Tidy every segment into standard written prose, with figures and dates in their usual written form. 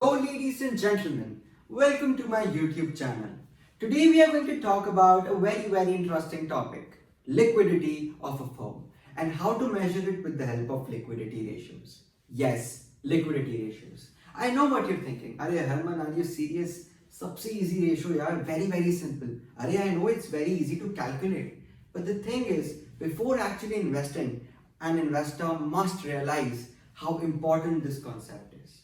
Hello ladies and gentlemen, welcome to my YouTube channel. Today we are going to talk about a very interesting topic, liquidity of a firm and how to measure it with the help of liquidity ratios. Yes, liquidity ratios. I know what you're thinking. Arey Herman, are you serious? Sabse easy ratio yaar, very simple. Arey, I know it's very easy to calculate. But the thing is, before actually investing, an investor must realize how important this concept is.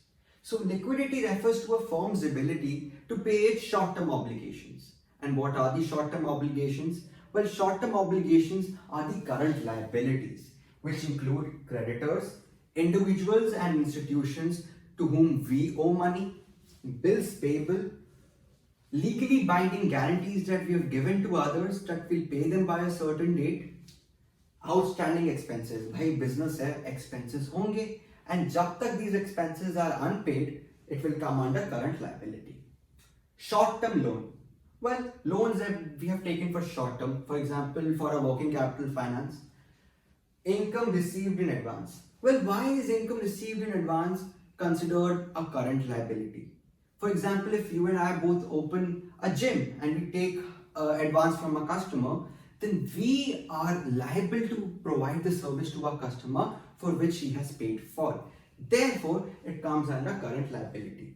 So liquidity refers to a firm's ability to pay its short-term obligations. And what are the short-term obligations? Well, short-term obligations are the current liabilities, which include creditors, individuals and institutions to whom we owe money, bills payable, legally binding guarantees that we have given to others that we'll pay them by a certain date, outstanding expenses भाई business है expenses होंगे and जब तक these expenses are unpaid it will come under current liability short term loan well loans that we have taken for short term, for example for a working capital finance, income received in advance. Well, why is income received in advance considered a current liability? For example, if you and I both open a gym and we take advance from a customer, then we are liable to provide the service to our customer for which he has paid for. Therefore, it comes under current liability.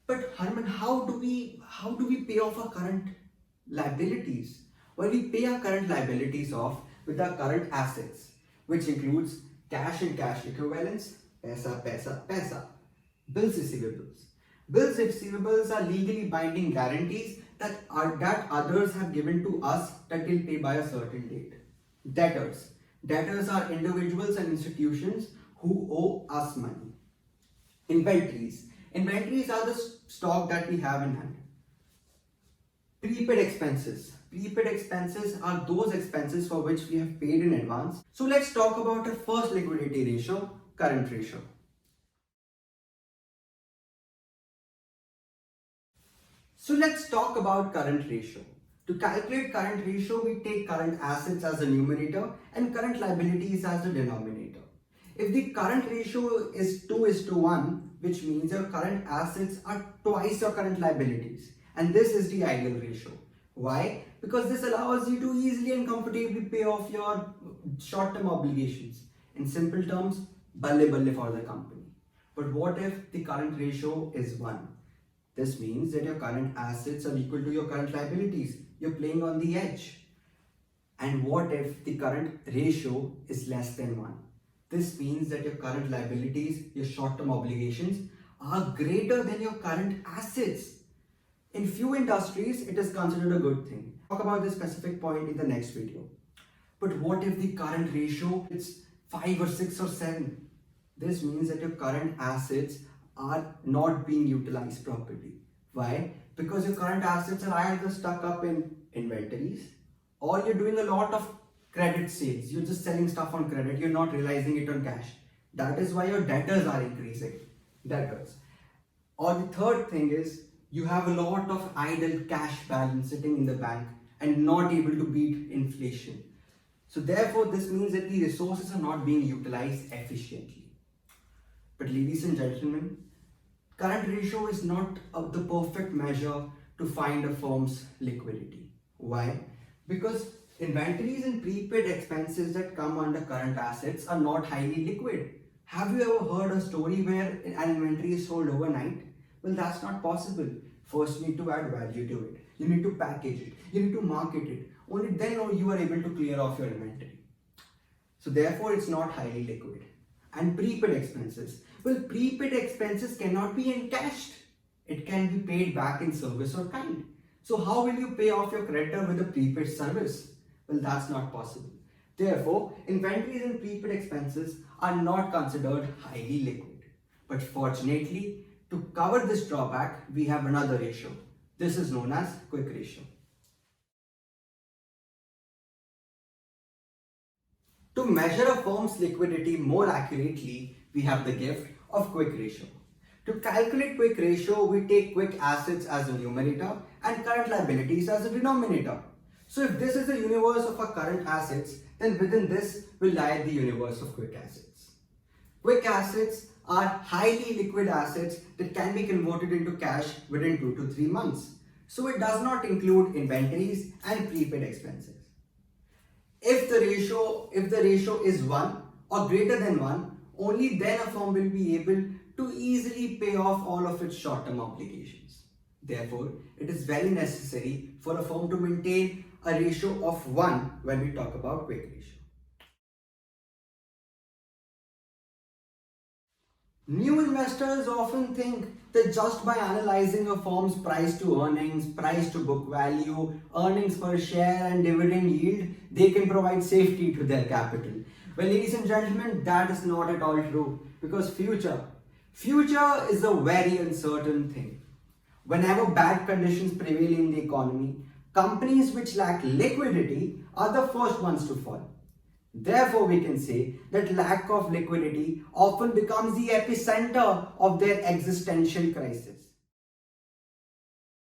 But Harman, how do we pay off our current liabilities? Well, we pay our current liabilities off with our current assets, which includes cash and cash equivalents, paisa, bills receivables. Bills receivables are legally binding guarantees that others have given to us that will pay by a certain date. Debtors are individuals and institutions who owe us money. Inventories are the stock that we have in hand. Prepaid expenses are those expenses for which we have paid in advance. So let's talk about the first liquidity ratio, current ratio. So let's talk about current ratio. To calculate current ratio, we take current assets as the numerator and current liabilities as the denominator. If the current ratio is 2:1, which means your current assets are twice your current liabilities. And this is the ideal ratio. Why? Because this allows you to easily and comfortably pay off your short-term obligations. In simple terms, balle for the company. But what if the current ratio is 1? This means that your current assets are equal to your current liabilities. You're playing on the edge. And what if the current ratio is less than 1? This means that your current liabilities, your short-term obligations are greater than your current assets. In few industries, it is considered a good thing. Talk about this specific point in the next video. But what if the current ratio is 5 or 6 or 7? This means that your current assets are not being utilized properly. Why? Because your current assets are either stuck up in inventories or you're doing a lot of credit sales. You're just selling stuff on credit. You're not realizing it on cash. That is why your debtors are increasing. Debtors. Or the third thing is you have a lot of idle cash balance sitting in the bank and not able to beat inflation. So therefore, this means that the resources are not being utilized efficiently. But ladies and gentlemen, current ratio is not the perfect measure to find a firm's liquidity. Why? Because inventories and prepaid expenses that come under current assets are not highly liquid. Have you ever heard a story where an inventory is sold overnight? Well, that's not possible. First, you need to add value to it. You need to package it. You need to market it. Only then you are able to clear off your inventory. So therefore, it's not highly liquid. And prepaid expenses. Well, prepaid expenses cannot be encashed. It can be paid back in service or kind. So how will you pay off your creditor with a prepaid service? Well, that's not possible. Therefore, inventories and prepaid expenses are not considered highly liquid. But fortunately, to cover this drawback, we have another ratio. This is known as quick ratio. To measure a firm's liquidity more accurately, we have the gift of quick ratio. To calculate quick ratio, we take quick assets as the numerator and current liabilities as the denominator. So if this is the universe of our current assets, then within this will lie the universe of quick assets. Quick assets are highly liquid assets that can be converted into cash within 2 to 3 months. So it does not include inventories and prepaid expenses. If the ratio is 1 or greater than 1, only then a firm will be able to easily pay off all of its short-term obligations. Therefore, it is very necessary for a firm to maintain a ratio of 1 when we talk about quick ratio. New investors often think that just by analyzing a firm's price to earnings, price to book value, earnings per share and dividend yield, they can provide safety to their capital. Well, ladies and gentlemen, that is not at all true, because future is a very uncertain thing. Whenever bad conditions prevail in the economy, companies which lack liquidity are the first ones to fall. Therefore, we can say that lack of liquidity often becomes the epicenter of their existential crisis.